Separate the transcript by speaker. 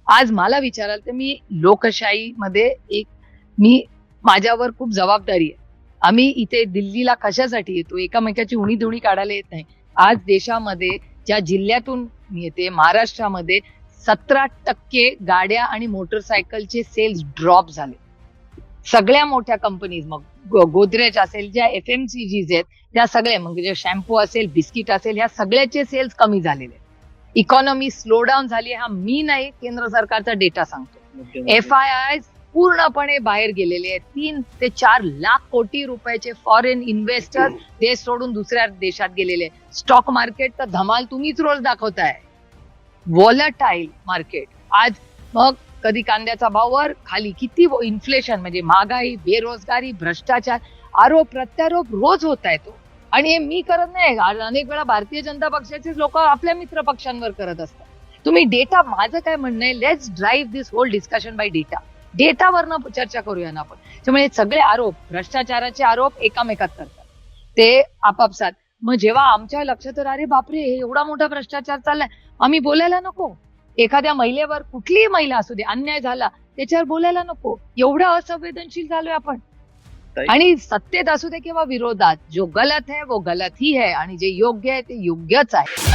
Speaker 1: आज मला विचाराल तर मी लोकशाहीमध्ये मी माझ्यावर खूप जबाबदारी आहे. आम्ही इथे दिल्लीला कशासाठी येतो? एकामेकाची उणी-धुणी काढायला येत नाही. आज देशामध्ये ज्या जिल्ह्यातून मी येते, महाराष्ट्रामध्ये 17% गाड्या आणि मोटरसायकलचे सेल्स ड्रॉप झाले. सगळ्या मोठ्या कंपनीज, मग गोदरेज असेल, ज्या FMCGs आहेत, त्या सगळ्या, म्हणजे शॅम्पू असेल, बिस्किट असेल, ह्या सगळ्याचे सेल्स कमी झालेले. इकॉनॉमी स्लो डाऊन झाली. हा मी नाही, केंद्र सरकारचा डेटा सांगतो. FII पूर्णपणे बाहेर गेलेले आहेत. 3 ते 4 लाख कोटी रुपयाचे फॉरेन इन्व्हेस्टर्स देश सोडून दुसऱ्या देशात गेलेले. स्टॉक मार्केट तर धमाल तुम्हीच रोज दाखवताय. व्हॉलटाईल मार्केट. आज मग कधी कांद्याचा भाव वर खाली, किती इन्फ्लेशन, म्हणजे महागाई, बेरोजगारी, भ्रष्टाचार, आरोप प्रत्यारोप रोज होत आहे तो. आणि हे मी करत नाही, अनेक वेळा भारतीय जनता पक्षाचे लोक आपल्या मित्र पक्षांवर करत असतात. तुम्ही डेटा, माझं काय म्हणणं आहे, let's drive this whole discussion by data. डेटावरनं चर्चा करूया ना आपण. त्यामुळे सगळे आरोप, भ्रष्टाचाराचे आरोप एकामेकात करतात ते आपापसात. मग जेव्हा आमच्या लक्षात, अरे बापरे, हे एवढा मोठा भ्रष्टाचार चाललाय, आम्ही बोलायला नको? एखाद्या महिलेवर, कुठलीही महिला असू दे, अन्याय झाला त्याच्यावर बोलायला नको? एवढं असंवेदनशील झालोय आपण. आणि सत्तेत असू दे किंवा विरोधात, जो गलत है वो गलत ही है आणि जे योग्य आहे ते योग्यच आहे.